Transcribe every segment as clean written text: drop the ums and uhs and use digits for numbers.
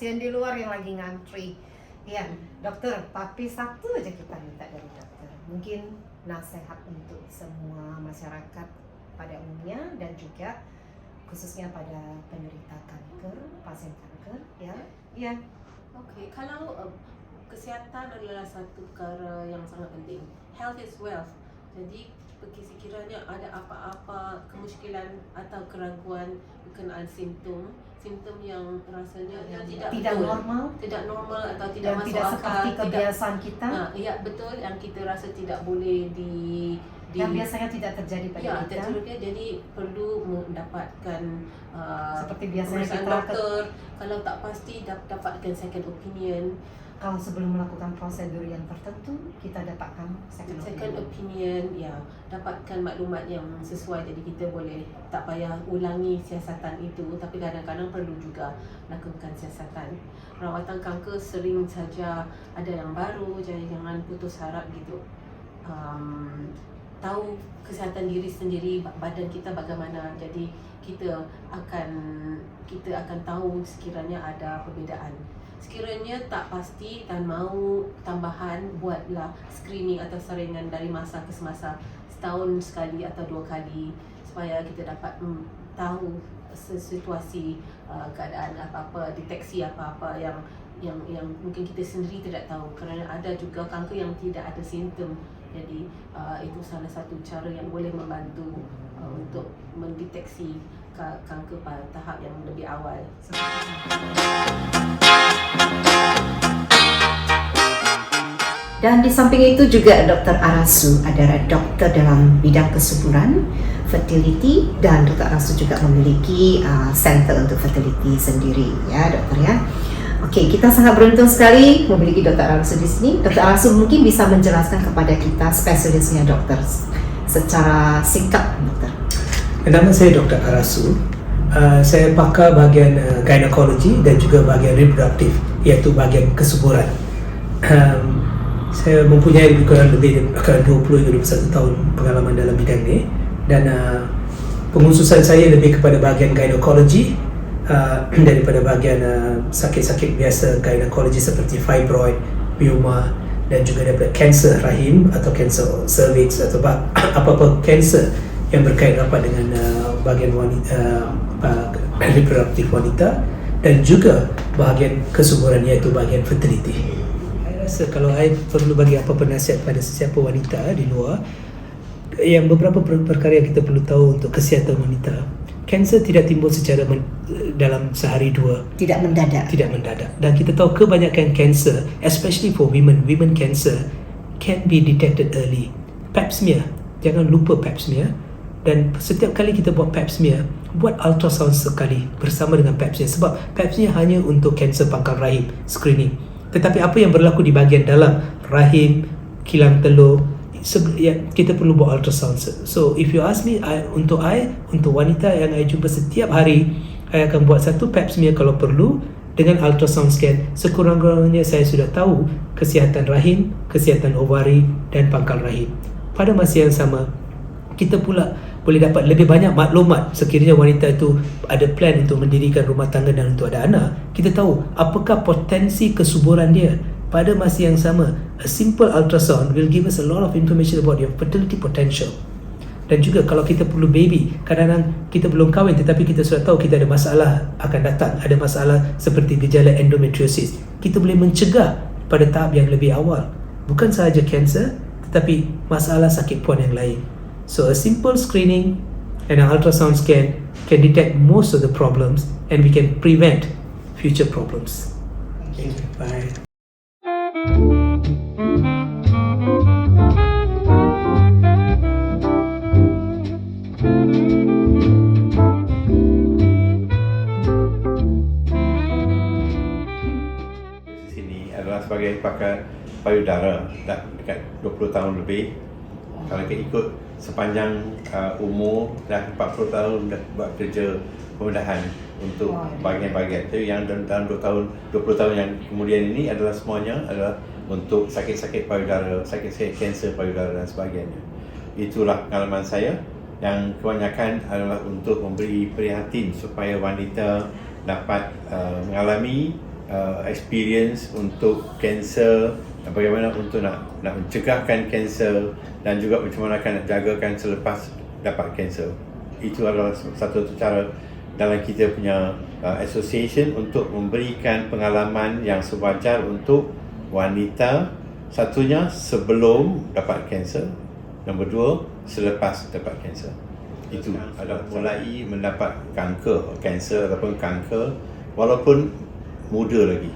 pasien di luar yang lagi ngantri. Ya, dokter, tapi satu aja kita minta dari dokter. Mungkin nasihat untuk semua masyarakat pada umumnya dan juga khususnya pada penderita kanker, pasien kanker, ya. Ya. Okey, kalau kesihatan adalah satu perkara yang sangat penting. Health is wealth. Jadi sekiranya ada apa-apa kemusykilan atau keraguan berkenaan simptom yang rasanya tidak betul, tidak normal atau tidak masuk tidak akal, seperti kebiasaan kita. Ya betul, yang kita rasa tidak boleh yang biasanya tidak terjadi pada kita. Jadi perlu mendapatkan seperti biasanya kita doktor. Kalau tak pasti dapatkan second opinion. Kalau sebelum melakukan prosedur yang tertentu, kita dapatkan second opinion, ya, dapatkan maklumat yang sesuai. Jadi kita boleh tak payah ulangi siasatan itu, tapi kadang-kadang perlu juga lakukan siasatan. Rawatan kanker sering saja ada yang baru, jadi jangan putus harap gitu. Tahu kesihatan diri sendiri, badan kita bagaimana, jadi kita akan tahu sekiranya ada perbezaan. Sekiranya tak pasti dan mahu tambahan, buatlah screening atau saringan dari masa ke semasa, setahun sekali atau 2 kali, supaya kita dapat tahu situasi keadaan apa-apa, deteksi apa-apa yang mungkin kita sendiri tidak tahu, kerana ada juga kanker yang tidak ada simptom. Jadi itu salah satu cara yang boleh membantu untuk mendeteksi kanker pada tahap yang lebih awal. Dan di samping itu juga Dr. Arasu adalah dokter dalam bidang kesuburan, fertility, dan Dr. Arasu juga memiliki center untuk fertility sendiri, ya dokter ya. Oke, kita sangat beruntung sekali memiliki Dr. Arasu di sini. Dr. Arasu mungkin bisa menjelaskan kepada kita spesialisnya dokter secara singkat, dokter. Nama saya Dr. Arasu. Saya pakar bahagian gynecology dan juga bahagian reproduktif, iaitu bahagian kesuburan. Saya mempunyai lebih 20 hingga 21 tahun pengalaman dalam bidang ini, dan pengkhususan saya lebih kepada bahagian gynecology daripada bahagian sakit-sakit biasa gynecology seperti fibroid, myoma, dan juga daripada kanser rahim atau kanser cervix atau apa-apa kanser yang berkait rapat dengan bahagian wanita, reproduktif wanita, dan juga bahagian kesuburan iaitu bahagian fertility. Saya rasa kalau saya perlu bagi apa-apa nasihat pada sesiapa wanita di luar, yang beberapa perkara yang kita perlu tahu untuk kesihatan wanita. Kanser tidak timbul secara dalam sehari dua. Tidak mendadak. Dan kita tahu kebanyakan kanser, especially for women cancer can be detected early. Pap smear, jangan lupa pap smear. Dan setiap kali kita buat pap smear, buat ultrasound sekali bersama dengan pap smear, sebab pap smear hanya untuk kanser pangkal rahim screening. Tetapi apa yang berlaku di bahagian dalam rahim, kilang telur, kita perlu buat ultrasound. So if you ask me, untuk wanita yang saya jumpa setiap hari, saya akan buat satu pap smear kalau perlu dengan ultrasound scan. Sekurang-kurangnya saya sudah tahu kesihatan rahim, kesihatan ovari dan pangkal rahim. Pada masa yang sama, kita pula boleh dapat lebih banyak maklumat sekiranya wanita itu ada plan untuk mendirikan rumah tangga dan untuk ada anak. Kita tahu apakah potensi kesuburan dia. Pada masa yang sama, a simple ultrasound will give us a lot of information about your fertility potential. Dan juga kalau kita perlu baby, kadang-kadang kita belum kahwin tetapi kita sudah tahu kita ada masalah akan datang, ada masalah seperti gejala endometriosis. Kita boleh mencegah pada tahap yang lebih awal. Bukan sahaja kanser, tetapi masalah sakit puan yang lain. So a simple screening and an ultrasound scan can detect most of the problems and we can prevent future problems. Thank you. Bye. Sebagai pakar payudara dah dekat 20 tahun lebih. Kalau kita ikut sepanjang umur dah 40 tahun dah buat kerja pembedahan untuk bahagian-bahagian itu, yang dalam 20 tahun yang kemudian ini adalah semuanya adalah untuk sakit-sakit payudara, sakit-sakit kanser payudara dan sebagainya. Itulah pengalaman saya, yang kebanyakan adalah untuk memberi prihatin supaya wanita dapat mengalami experience untuk kanser dan bagaimana untuk nak mencegahkan kanser dan juga macam mana akan nak jagakan selepas dapat kanser. Itu adalah satu cara dalam kita punya association untuk memberikan pengalaman yang sewajar untuk wanita, satunya sebelum dapat kanser, nombor dua selepas dapat kanser. Itu adalah mulai mendapat kanser ataupun kanker walaupun muda lagi.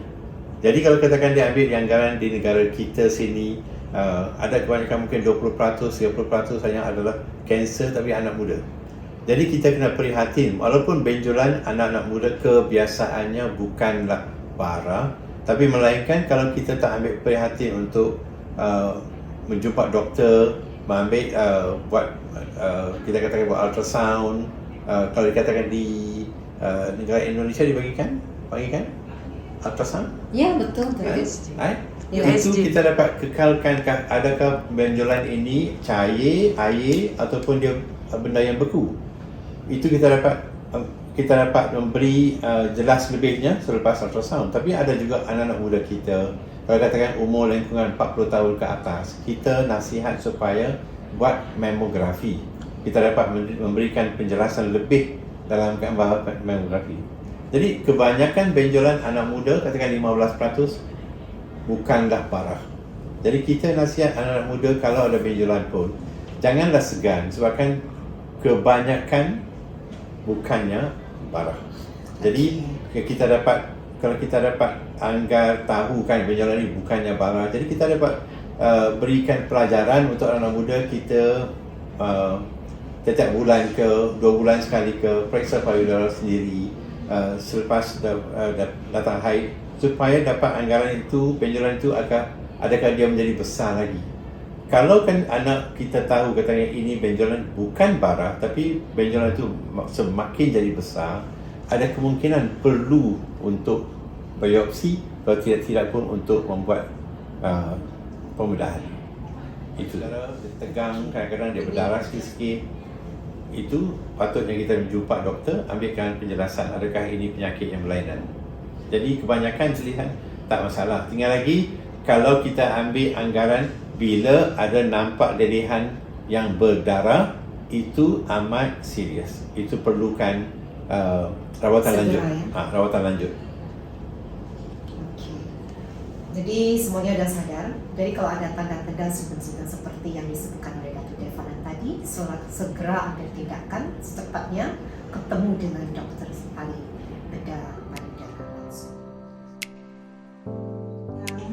Jadi kalau katakan dia ambil anggaran di negara kita sini, ada kebanyakan mungkin 20%, 30% saja adalah kanser tapi anak muda. Jadi kita kena prihatin, walaupun benjolan anak-anak muda kebiasaannya bukanlah parah, tapi melainkan kalau kita tak ambil prihatin untuk menjumpa doktor, buat kita katakan buat ultrasound, kalau dikatakan di negara Indonesia dibagikan ultrasound. Ya, betul. Itu kita dapat kekalkan adakah benjolan ini cair, air ataupun dia benda yang beku. Itu kita dapat memberi jelas lebihnya selepas ultrasound. Tapi ada juga anak-anak muda kita, kalau katakan umur lingkungan 40 tahun ke atas, kita nasihat supaya buat mamografi. Kita dapat memberikan penjelasan lebih dalam gambar mamografi. Jadi kebanyakan benjolan anak muda, katakan 15%, bukanlah parah. Jadi kita nasihat anak-anak muda kalau ada benjolan pun, janganlah segan sebabkan kebanyakan bukannya parah. Jadi kalau kita dapat anggar tahu kan benjolan ini bukannya parah, jadi kita dapat berikan pelajaran untuk anak muda kita setiap bulan ke 2 bulan sekali ke periksa payudara sendiri selepas datang haid supaya dapat anggaran itu, benjolan itu adakah dia menjadi besar lagi. Kalau kan anak kita tahu katanya ini benjolan bukan parah tapi benjolan itu semakin jadi besar, ada kemungkinan perlu untuk biopsi, kalau tidak pun untuk membuat pembedahan. Itulah tegang, kadang-kadang dia berdarah sikit-sikit. Itu patutnya kita menjumpa doktor, ambilkan penjelasan adakah ini penyakit yang berlainan. Jadi kebanyakan terlihat tak masalah. Tinggal lagi kalau kita ambil anggaran bila ada nampak lelehan yang berdarah, itu amat serius. Itu perlukan rawatan lanjut. Rawatan lanjut. Okay. Jadi semuanya dah sadar. Jadi kalau ada tanda-tanda simptom-simptom seperti yang disebutkan oleh Datuk Devanan tadi, segera ambil tindakan, secepatnya ketemu dengan dokter ahli bedah payudara langsung.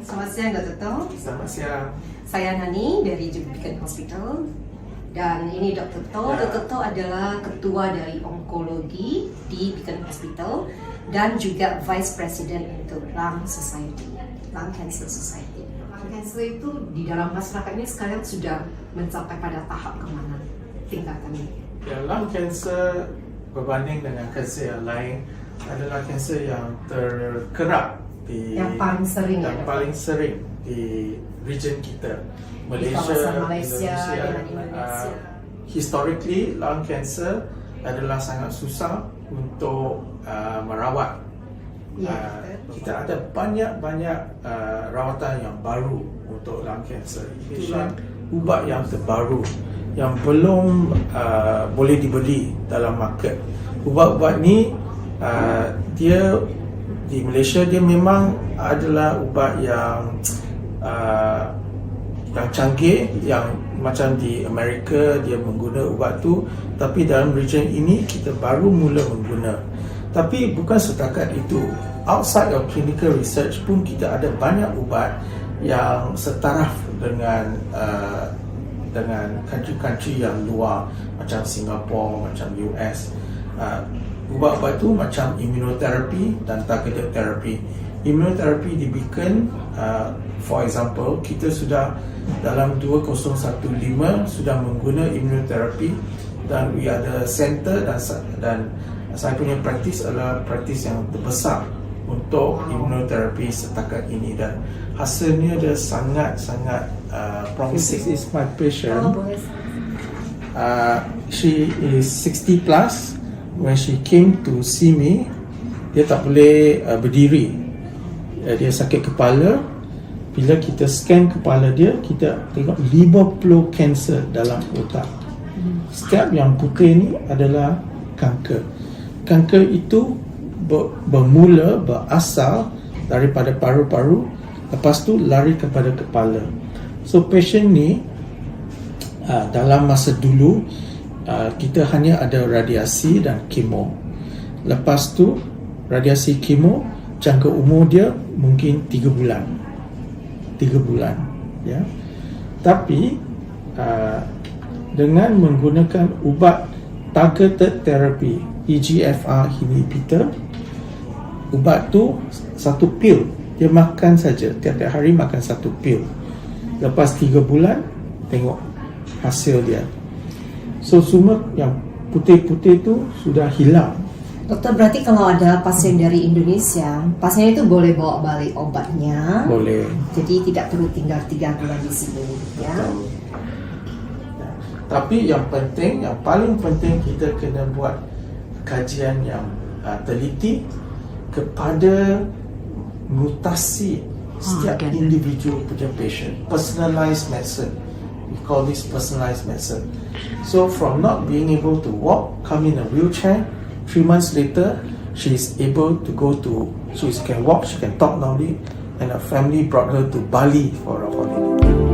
Selamat siang Dr. Tong. Selamat siang. Saya Nani dari Beacon Hospital dan ini Dr. To. Ya. Dr. To adalah ketua dari onkologi di Beacon Hospital dan juga Vice President untuk Lung Cancer Society. Lung cancer itu di dalam masyarakat ini sekarang sudah mencapai pada tahap kemana tingkatannya? Ya, lung cancer berbanding dengan kanser yang lain adalah kanser yang terkerap yang paling sering di region kita, di kawasan Malaysia dan Indonesia. Historically, lung cancer adalah sangat susah untuk merawat. Kita ada banyak rawatan yang baru untuk lung cancer. Itulah ubat yang terbaru yang belum boleh dibeli dalam market. Ubat-ubat ni dia di Malaysia dia memang adalah ubat yang canggih, yang macam di Amerika dia mengguna ubat tu, tapi dalam region ini kita baru mula mengguna. Tapi bukan setakat itu, outside of clinical research pun kita ada banyak ubat yang setaraf dengan country-country yang luar macam Singapura, macam US. Ubat-ubat tu macam immunotherapy dan targeted therapy. Immunotherapy di Beacon, for example, kita sudah dalam 2015 sudah mengguna immunotherapy dan we ada center dan saya punya praktis adalah praktis yang terbesar untuk immunotherapy setakat ini dan hasilnya dia sangat promising. This is my patient. She is 60 plus. When she came to see me, dia tak boleh berdiri. dia sakit kepala. Bila kita scan kepala dia, kita tengok 50 kanser dalam otak. Setiap yang putih ni adalah kanker. Kanker itu bermula, berasal daripada paru-paru, lepas tu lari kepada kepala. So patient ni dalam masa dulu kita hanya ada radiasi dan kemo. Lepas tu radiasi kemo, jangka umur dia mungkin 3 bulan. 3 bulan, ya. Tapi dengan menggunakan ubat targeted therapy, EGFR inhibitor, ubat tu satu pil, dia makan saja, tiap-tiap hari makan satu pil. Lepas 3 bulan tengok hasil dia. So semua yang putih-putih tu sudah hilang. Dokter, berarti kalau ada pasien dari Indonesia, pasien itu boleh bawa balik obatnya. Boleh. Jadi tidak perlu tinggal 3 bulan di sini, ya. Tapi yang penting, yang paling penting, kita kena buat kajian yang teliti kepada mutasi setiap individu punya patient. Personalized medicine. We call this personalized medicine. So from not being able to walk, come in a wheelchair, 3 months later, she is able to she can walk, she can talk normally, and her family brought her to Bali for a holiday.